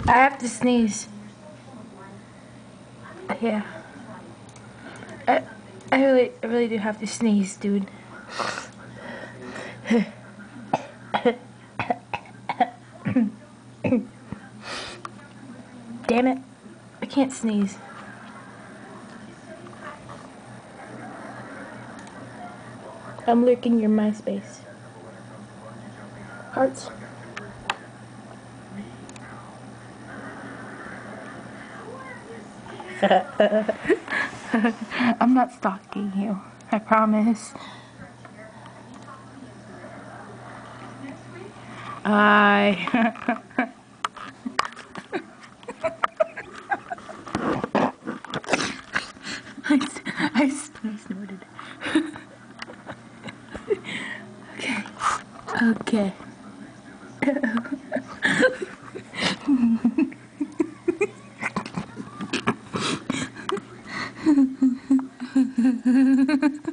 I have to sneeze. Yeah. I, I really do have to sneeze, dude. Damn it. I can't sneeze. I'm lurking your MySpace. Hearts. I'm not stalking you. I promise. I I snorted. Okay. Okay.